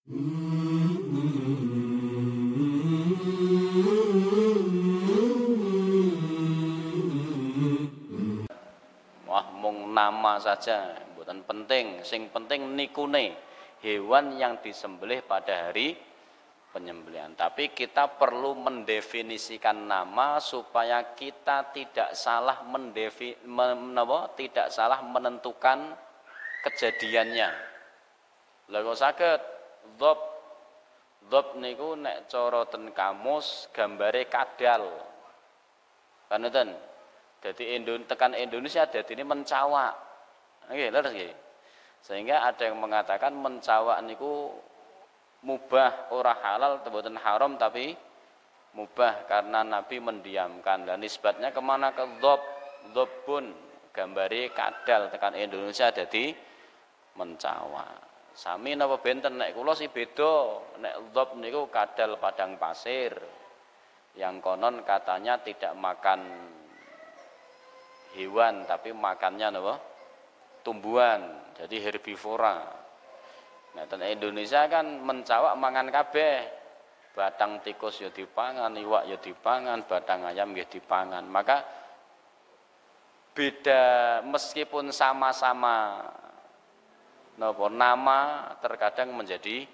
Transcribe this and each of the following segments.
Wah, mung nama saja, bukan penting. Sing penting nikune hewan yang disembelih pada hari penyembelihan. Tapi kita perlu mendefinisikan nama supaya kita tidak salah tidak salah menentukan kejadiannya. Lha kok saged dhab niku nek cara ten kamus gambare kadal. Kan ngoten. Dadi tekan Indonesia dadine mencawak. Nggih, leres nggih. Sehingga ada yang mengatakan mencawak niku mubah, ora halal, mboten haram tapi mubah karena Nabi mendiamkan. Dan nisbatnya kemana? Ke dhabbun, gambare kadal tekan Indonesia dadi mencawak. Sami napa benten nek kula sih beda. Nek dhab niku kadal padang pasir. Yang konon katanya tidak makan hewan tapi makannya napa? Tumbuhan. Jadi herbivora. Nah, ten Indonesia kan mencawak mangan kabeh. Batang tikus ya dipangan, iwak ya dipangan, batang ayam ya dipangan. Maka beda meskipun sama-sama napa nama terkadang menjadi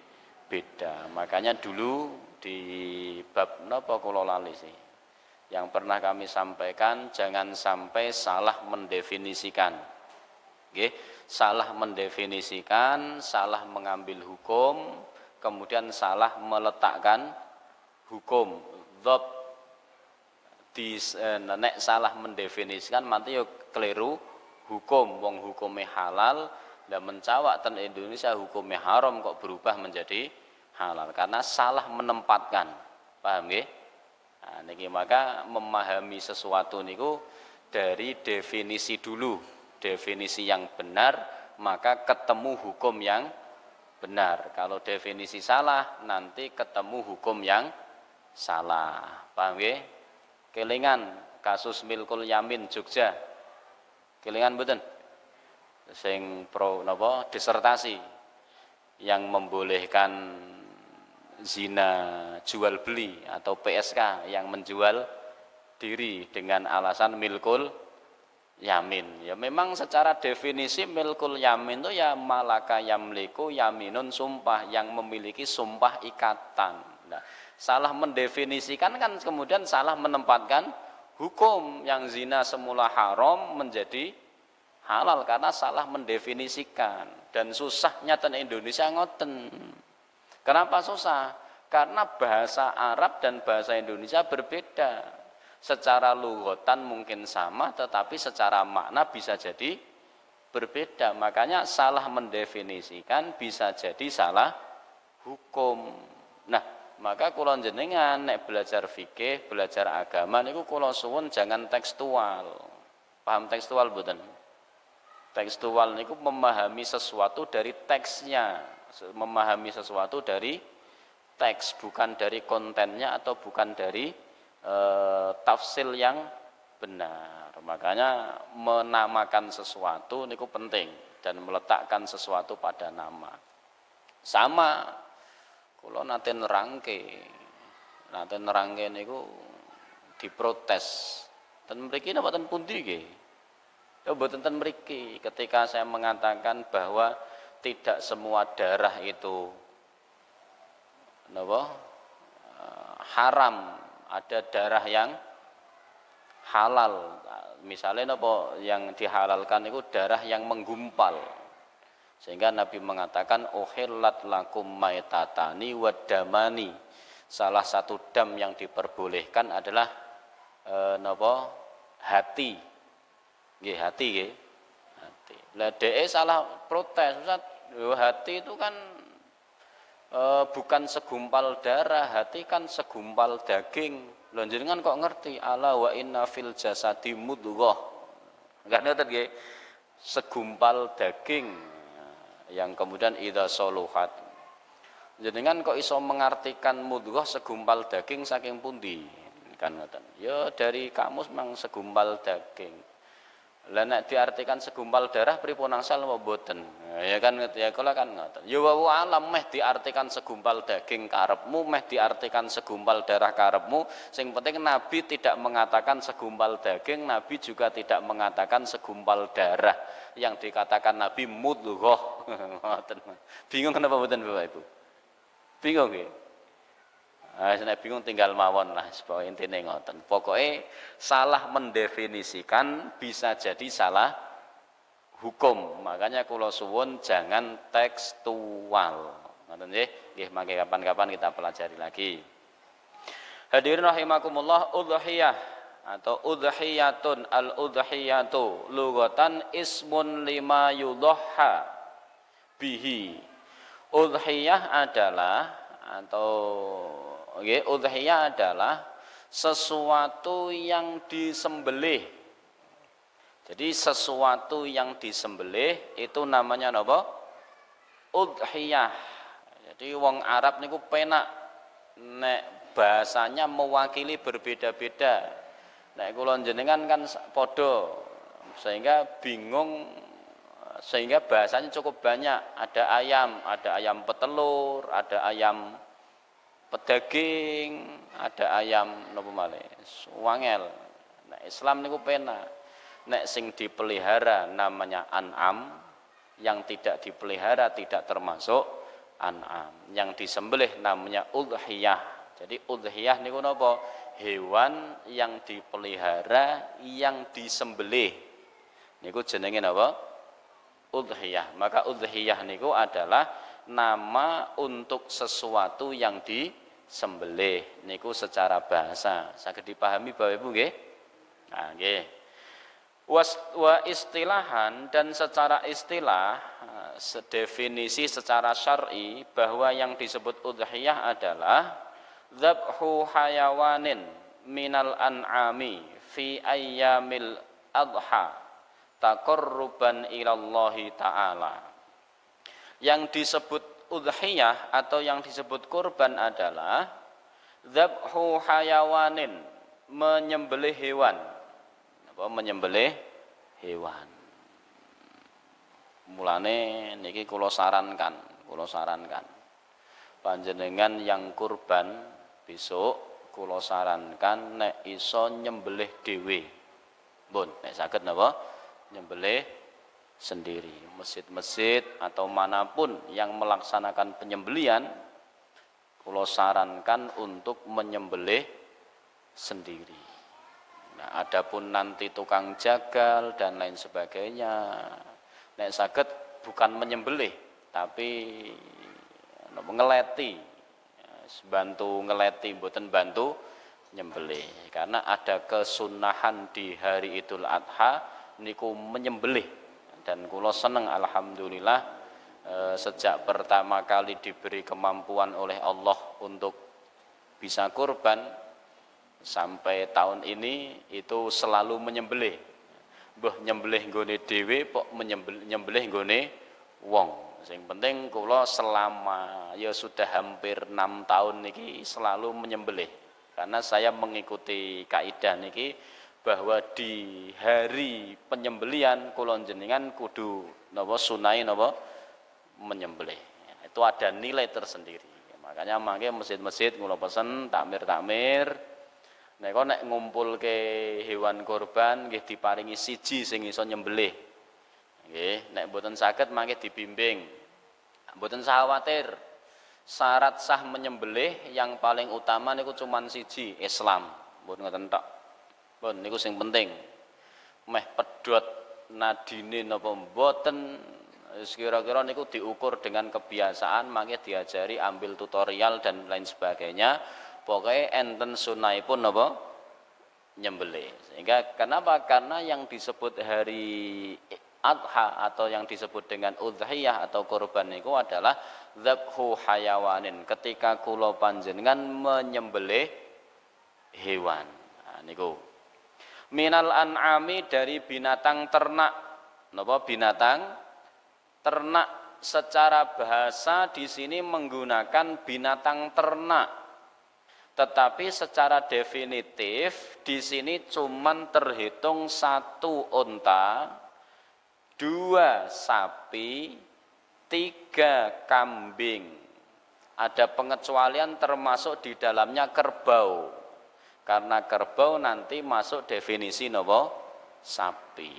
beda. Makanya dulu di bab napa kula lali sih. Yang pernah kami sampaikan jangan sampai salah mendefinisikan. Nggih, salah mendefinisikan, salah mengambil hukum, kemudian salah meletakkan hukum. Dhab nek salah mendefinisikan nanti yo keliru hukum, wong hukume halal, dan mencawak ten Indonesia hukumnya haram kok berubah menjadi halal karena salah menempatkan. Paham nggih? Nah, niki maka memahami sesuatu niku dari definisi dulu, definisi yang benar maka ketemu hukum yang benar. Kalau definisi salah nanti ketemu hukum yang salah. Paham nggih? Kelingan kasus milkul yamin Jogja. Kelingan mboten? Sing pro napa disertasi yang membolehkan zina jual beli atau PSK yang menjual diri dengan alasan milkul yamin. Ya memang secara definisi milkul yamin itu ya malaka yamliku yaminun, sumpah yang memiliki sumpah ikatan. Nah, salah mendefinisikan kan kemudian salah menempatkan hukum yang zina semula haram menjadi halal karena salah mendefinisikan. Dan susahnya ten Indonesia ngoten. Kenapa susah? Karena bahasa Arab dan bahasa Indonesia berbeda. Secara lughatan mungkin sama, tetapi secara makna bisa jadi berbeda. Makanya salah mendefinisikan bisa jadi salah hukum. Nah, maka kula jenengan nek belajar fikih, belajar agama niku kula suwun jangan tekstual. Paham tekstual mboten? Tekstual niku memahami sesuatu dari teksnya, memahami sesuatu dari teks, bukan dari kontennya atau bukan dari tafsir yang benar. Makanya menamakan sesuatu niku penting dan meletakkan sesuatu pada nama. Sama kula nate nerangke niku diprotes. Ten mriki napa ten pundi nggih? Ya mboten ten mriki ketika saya mengatakan bahwa tidak semua darah itu napa haram, ada darah yang halal. Misalnya napa yang dihalalkan itu darah yang menggumpal. Sehingga Nabi mengatakan uhillat lakum maitatani waddamani. Salah satu dam yang diperbolehkan adalah napa hati. Nggih, hati nggih. Hati. Lah dhek salah protes, Ustaz. Hati itu kan bukan segumpal darah, hati kan segumpal daging. Lho jenengan kok ngerti ala wa inna fil jasadi mudghah. Enggak ngoten nggih. Segumpal daging yang kemudian idza soluhat. Jenengan kok iso mengartikan mudghah segumpal daging saking pundi? Kan ngoten. Ya dari kamus memang segumpal daging. Lah nek diartikan segumpal darah pripun angsal apa mboten? Ya kan ya kula kan ngoten. Ya wa alam meh diartikan segumpal daging karepmu, meh diartikan segumpal darah karepmu, sing penting Nabi tidak mengatakan segumpal daging, Nabi juga tidak mengatakan segumpal darah. Yang dikatakan Nabi mudghah. Ngoten. Bingung kenapa mboten Bapak Ibu? Bingung nggih? Nek bingung tinggal mawon lah, sebab intine ngoten. Pokoknya salah mendefinisikan bisa jadi salah hukum. Makanya kula suwun jangan tekstual. Ngoten nggih. Nggih mangke kapan-kapan kita pelajari lagi. Hadirin rahimakumullah, udhiyah atau udhiyatun al-udhiyatu lughatan ismun lima yudhha bihi. Udhiyah adalah atau udhiyah adalah sesuatu yang disembelih. Jadi sesuatu yang disembelih itu namanya apa? Udhiyah. Jadi wong Arab niku penak nek bahasanya mewakili berbeda-beda. Nek kula jenengan kan padha sehingga bingung, sehingga bahasanya cukup banyak. Ada ayam petelur, ada ayam pedaging, ada ayam napa malih wangel. Nek Islam niku penak. Nek sing dipelihara namanya an'am, yang tidak dipelihara tidak termasuk an'am. Yang disembelih namanya udhiyah. Jadi udhiyah niku napa? Hewan yang dipelihara yang disembelih. Niku jenenge napa? Udhiyah. Maka udhiyah niku adalah nama untuk sesuatu yang disembelih. Niku secara bahasa. Saged dipahami Bapak Ibu nggih? Nah, nggih. Wa istilahan, dan secara istilah, definisi secara syar'i bahwa yang disebut udhiyah adalah dzabhu hayawanin minal an'ami fi ayyamil adha taqarruban ilallahi ta'ala. Yang disebut udhiyah atau yang disebut kurban adalah dzabhu hayawanin, menyembelih hewan. Apa menyembelih hewan. Mulane niki kula sarankan panjenengan yang kurban besok kula sarankan nek iso nyembelih dhewe. Pun nek saged napa? Nyembelih sendiri. Masjid-masjid atau manapun yang melaksanakan penyembelihan kula sarankan untuk menyembelih sendiri. Nah, adapun nanti tukang jagal dan lain sebagainya, nek saged bukan menyembelih tapi ngeleti. Bantu ngeleti, mboten bantu nyembelih. Karena ada kesunahan di hari Idul Adha niku menyembelih, dan kula seneng alhamdulillah sejak pertama kali diberi kemampuan oleh Allah untuk bisa kurban sampai tahun ini itu selalu menyembelih. Mbah nyembelih nggone dhewe kok nyembelih nggone wong. Sing penting kula selama ya sudah hampir 6 tahun niki selalu menyembelih. Karena saya mengikuti kaidah niki bahwa di hari penyembelihan kula jenengan kudu napa sunai napa menyembelih. Itu ada nilai tersendiri. Makanya mangke masjid-masjid kula pesen takmir. Nek ngumpulke hewan kurban nggih diparingi siji sing iso nyembelih. Nggih, nek mboten saged mangke dibimbing. Mboten usah khawatir. Syarat sah menyembelih yang paling utama niku cuman siji, Islam. Mboten ngoten tok. Pun niku sing penting. Meh pedhot nadine napa mboten, kira-kira niku diukur dengan kebiasaan, mangke diajari, ambil tutorial dan lain sebagainya. Pokoknya enten sunahipun napa nyembelih. Sehingga kenapa? Karena yang disebut hari Adha atau yang disebut dengan udhiyah atau kurban niku adalah dzabhu hayawanin, ketika kula panjenengan menyembelih hewan. Nah, niku minal an'ami, dari binatang ternak. Napa binatang ternak? Secara bahasa di sini menggunakan binatang ternak. Tetapi secara definitif di sini cuman terhitung 1 unta, 2 sapi, 3 kambing. Ada pengecualian termasuk di dalamnya kerbau. Karena kerbau nanti masuk definisi nopo? Sapi.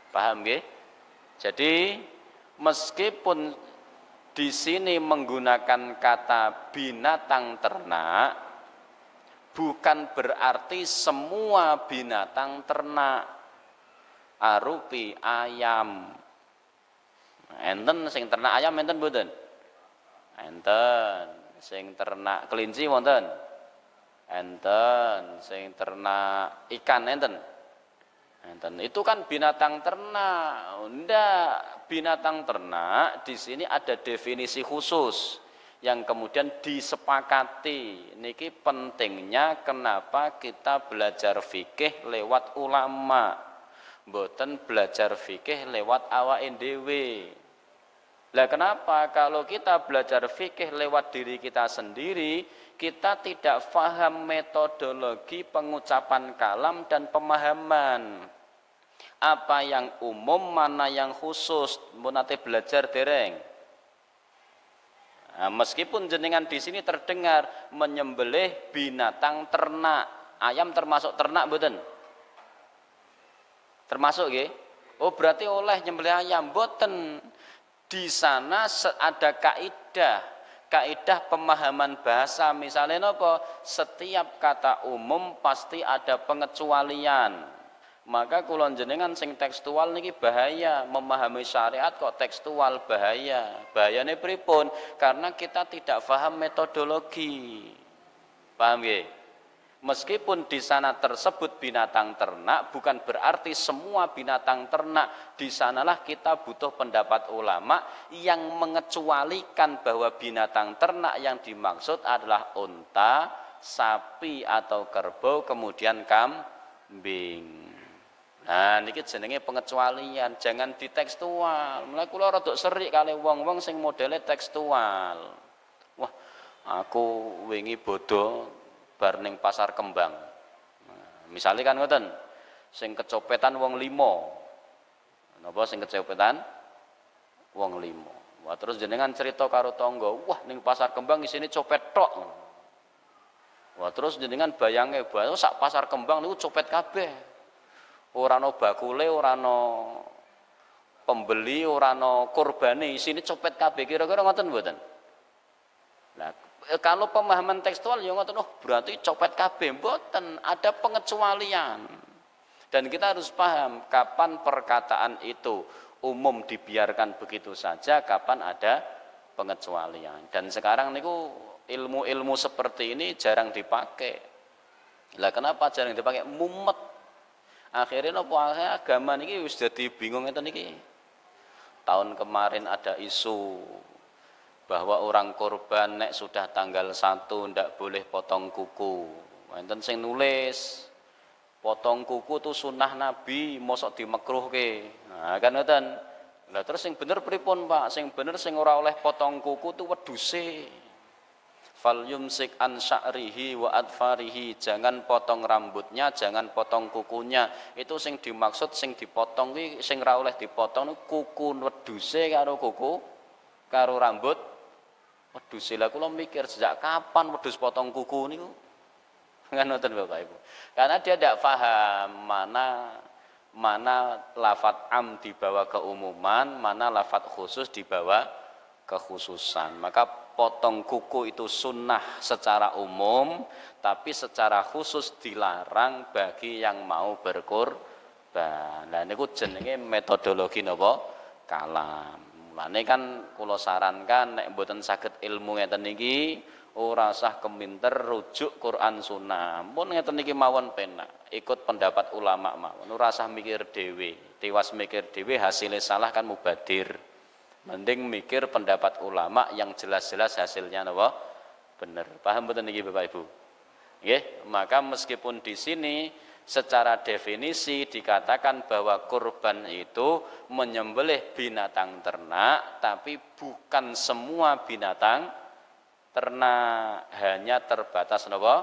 Paham nggih? Jadi meskipun di sini menggunakan kata binatang ternak, bukan berarti semua binatang ternak. Arupi ayam. Enten sing ternak ayam enten mboten? Enten. Sing ternak kelinci wonten? Enten. Sing ternak ikan enten? Enten. Itu kan binatang ternak. Ndak, binatang ternak di sini ada definisi khusus yang kemudian disepakati. Niki pentingnya kenapa kita belajar fikih lewat ulama. Mboten belajar fikih lewat awake dhewe. Lah kenapa kalau kita belajar fikih lewat diri kita sendiri, kita tidak paham metodologi pengucapan kalam dan pemahaman. Apa yang umum, mana yang khusus. Mun nate belajar dereng. Nah, meskipun jenengan di sini terdengar menyembelih binatang ternak, ayam termasuk ternak mboten? Termasuk nggih? Oh berarti oleh nyembelih ayam mboten. Di sana ada kaidah pemahaman bahasa. Misalnya napa? Setiap kata umum pasti ada pengecualian. Maka kula jenengan sing tekstual niki bahaya, memahami syariat kok tekstual bahaya. Bahayane pripun? Karena kita tidak paham metodologi. Paham nggih? Meskipun di sana tersebut binatang ternak, bukan berarti semua binatang ternak. Di sanalah kita butuh pendapat ulama yang mengecualikan bahwa binatang ternak yang dimaksud adalah unta, sapi atau kerbau, kemudian kambing. Nah, niki jenenge pengecualian, jangan di tekstual. Mulai kula rada serik kali wong-wong sing modele tekstual. Wah, aku wingi bodoh bar ning pasar kembang. Nah, misalnya kan ngoten, sing kecopetan wong 5. Napa sing kecopetan wong 5. Wah, terus jenengan cerita karo tangga, wah ning pasar kembang isine copet tok. Wah, terus jenengan bayange, bahwa sak pasar kembang niku copet kabeh. Ora ana bakule, ora ana pembeli, ora ana kurbane, isine copet kabeh. Kira-kira ngoten mboten? Nah, kalau pemahaman tekstual ya ngoten, oh berarti copet kabeh, mboten, ada pengecualian. Dan kita harus paham kapan perkataan itu umum dibiarkan begitu saja, kapan ada pengecualian. Dan sekarang niku ilmu-ilmu seperti ini jarang dipakai. Lah kenapa jarang dipakai? Mumet. Akhirnya napa agama niki wis dadi bingung ngeten niki. Tahun kemarin ada isu bahwa orang korban nek sudah tanggal 1 ndak boleh potong kuku. Wonten sing nulis potong kuku itu sunnah Nabi, mosok dimekruhke. Nah, kan ngoten. Lah terus sing bener pripun, Pak? Sing bener sing ora oleh potong kuku itu wedhuse. Fal yumsik an sya'rihi wa adfarihi, jangan potong rambutnya, jangan potong kukunya. Itu sing dimaksud sing dipotong kuwi sing ora oleh dipotong kuku wedhuse karo kuku karo rambut. Wedhus lah kula mikir sejak kapan wedhus potong kuku niku? Kan ngoten Bapak Ibu. Karena dia tidak paham mana lafadz am dibawa keumuman, mana lafadz khusus dibawa kekhususan. Maka potong kuku itu sunnah secara umum, tapi secara khusus dilarang bagi yang mau berkurban. Nah niku jenenge metodologi napa? Kalam. Mulane kan kula sarankan nek mboten saged ilmu ngeten niki ora usah keminter rujuk Quran Sunnah. Mun ngeten niki mawon penak, ikut pendapat ulama mawon. Ora usah mikir dhewe. Tiwas mikir dhewe hasilnya salah kan mubadir. Mending mikir pendapat ulama yang jelas-jelas hasilnya napa? Bener. Paham mboten niki Bapak Ibu? Nggih, maka meskipun di sini secara definisi dikatakan bahwa kurban itu menyembelih binatang ternak, tapi bukan semua binatang ternak, hanya terbatas napa?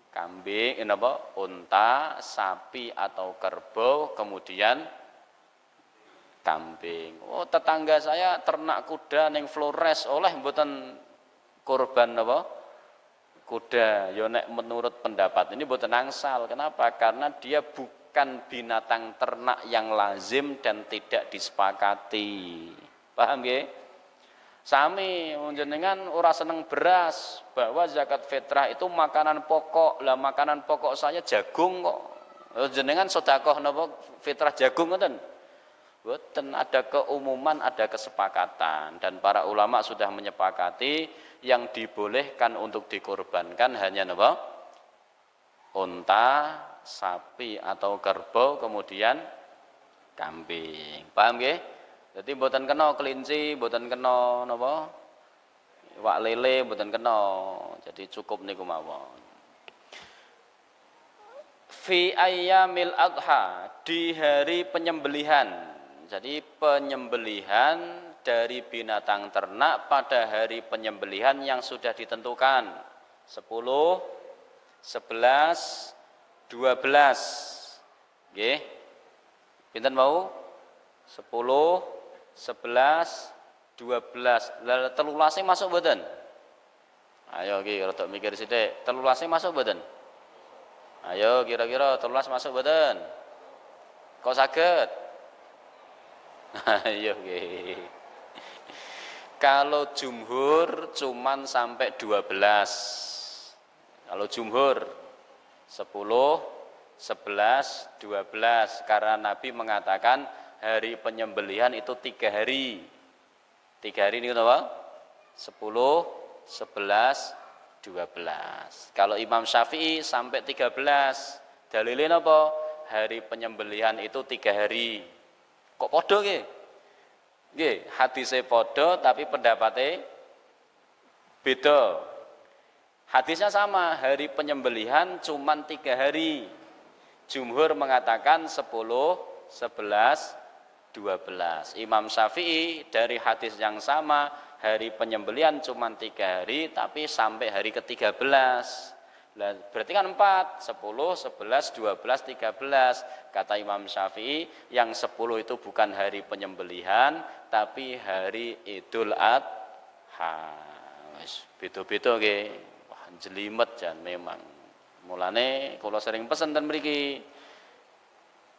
kambing, napa? Unta, sapi atau kerbau, kemudian kambing. Oh, tetangga saya ternak kuda ning Flores oleh mboten kurban napa? Kuda. Ya nek menurut pendapat ini mboten angsal. Kenapa? Karena dia bukan binatang ternak yang lazim dan tidak disepakati. Paham nggih? Sami jenengan ora seneng beras, bahwa zakat fitrah itu makanan pokok. Lah makanan pokok saya jagung kok. Jenengan sedekah napa fitrah jagung ngoten? Mboten, ada keumuman, ada kesepakatan, dan para ulama sudah menyepakati yang dibolehkan untuk dikorbankan hanya napa? Unta, sapi atau kerbau, kemudian kambing. Paham nggih? Jadi mboten kena kelinci, mboten kena napa? Iwak lele mboten kena. Jadi cukup niku mawon. Fi ayyamil adha, di hari penyembelihan. Jadi penyembelihan dari binatang ternak pada hari penyembelihan yang sudah ditentukan 10, 11, 12. Nggih. Pinten mau? 10, 11, 12. Lah 13 masuk mboten? Ayo iki rada mikir sithik. 13 masuk mboten? Ayo kira-kira 13 masuk mboten? Kok saged? Ayo nggih. Kalau jumhur cuman sampai 12. Kalau jumhur 10, 11, 12 karena Nabi mengatakan hari penyembelihan itu 3 hari. 3 hari ini apa? 10, 11, 12. Kalau Imam Syafi'i sampai 13. Dalilnya apa? Hari penyembelihan itu 3 hari. Kok podo nggih? Nggih, hadise podo tapi pendapatnya beda. Hadisnya sama, hari penyembelihan cuman 3 hari. Jumhur mengatakan 10, 11, 12. Imam Syafi'i dari hadis yang sama, hari penyembelihan cuma 3 hari tapi sampai hari ke-13. Nah, berarti kan 4, 10, 11, 12, 13. Kata Imam Syafi'i, yang 10 itu bukan hari penyembelihan tapi hari Idul Adha. Wis beda-beda nggih. Wah, jelimet jan memang. Mulane kula sering pesen ten mriki,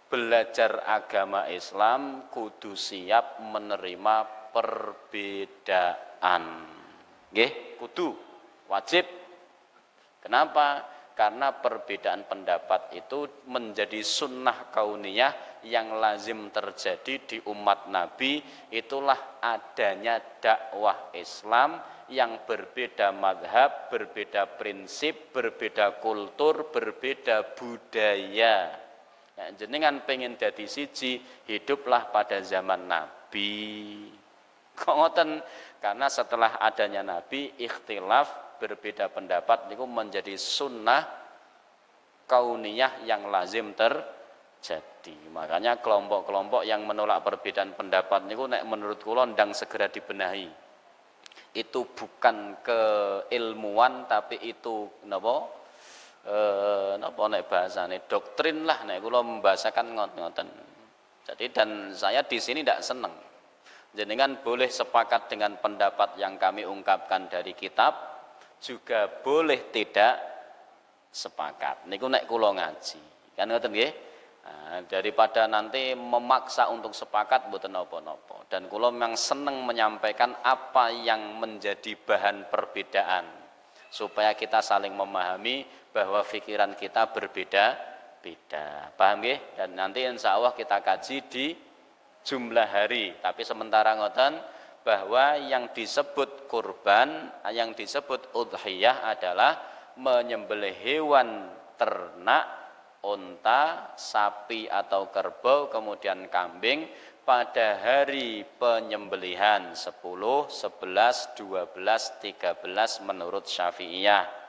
belajar agama Islam kudu siap menerima perbedaan. Nggih, kudu wajib. Kenapa? Karena perbedaan pendapat itu menjadi sunnah kauniyah yang lazim terjadi di umat Nabi. Itulah adanya dakwah Islam yang berbeda madhab, berbeda prinsip, berbeda kultur, berbeda budaya. Ya, jenengan pengen dadi siji, hiduplah pada zaman Nabi. Kok ngoten? Karena setelah adanya Nabi, ikhtilaf, berbeda pendapat niku menjadi sunnah kauniyah yang lazim terjadi. Makanya kelompok-kelompok yang menolak perbedaan pendapat niku nek menurut kula ndang segera dibenahi. Itu bukan keilmuan tapi itu napa? Napa nek bahasane doktrin lah nek kula membahasakan ngoten. Jadi dan saya di sini tidak seneng. Jenengan boleh sepakat dengan pendapat yang kami ungkapkan dari kitab, juga boleh tidak sepakat. Niku nek kula ngaji. Kan ngoten nggih? Nah, daripada nanti memaksa untuk sepakat mboten napa-napa. Dan kula memang seneng menyampaikan apa yang menjadi bahan perbedaan supaya kita saling memahami bahwa pikiran kita berbeda-beda. Paham nggih? Dan nanti insya Allah kita kaji di jumlah hari. Tapi sementara ngoten bahwa yang disebut kurban, yang disebut udhiyah adalah menyembelih hewan ternak, unta, sapi atau kerbau, kemudian kambing pada hari penyembelihan 10, 11, 12, 13 menurut Syafi'iyah.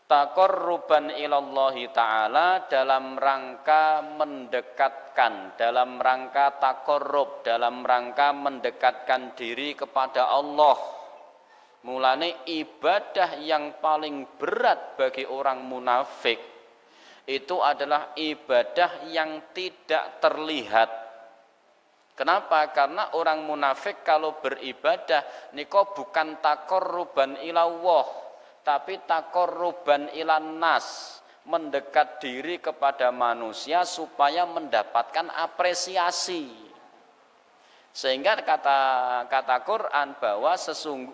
Taqarruban ilallahi ta'ala, dalam rangka mendekatkan, dalam rangka taqarrub, dalam rangka mendekatkan diri kepada Allah. Mulane ibadah yang paling berat bagi orang munafik itu adalah ibadah yang tidak terlihat. Kenapa? Karena orang munafik kalau beribadah niko bukan takorruban ilallah, tapi takorruban ilan nas, mendekat diri kepada manusia supaya mendapatkan apresiasi. Sehingga kata Quran bahwa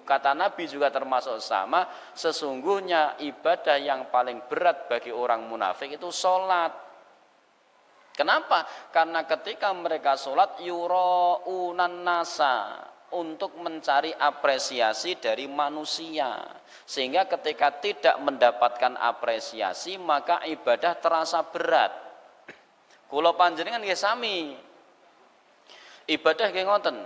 kata Nabi juga termasuk sama, sesungguhnya ibadah yang paling berat bagi orang munafik itu sholat. Kenapa? Karena ketika mereka sholat yura'unan nasa, untuk mencari apresiasi dari manusia. Sehingga ketika tidak mendapatkan apresiasi maka ibadah terasa berat. Kula panjenengan nggih sami. Ibadah nggih ngoten.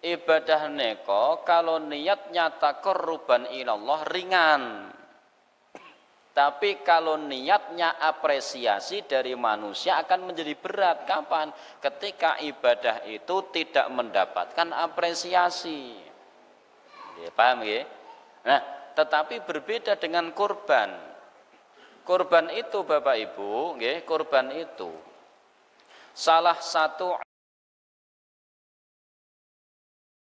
Ibadah neka kalau niatnya taqarruban ilallah ringan. Tapi kalau niatnya apresiasi dari manusia akan menjadi berat. Kapan? Ketika ibadah itu tidak mendapatkan apresiasi. Ya, paham ya? Nah, tetapi berbeda dengan kurban. Kurban itu Bapak Ibu, nggih, kurban itu salah satu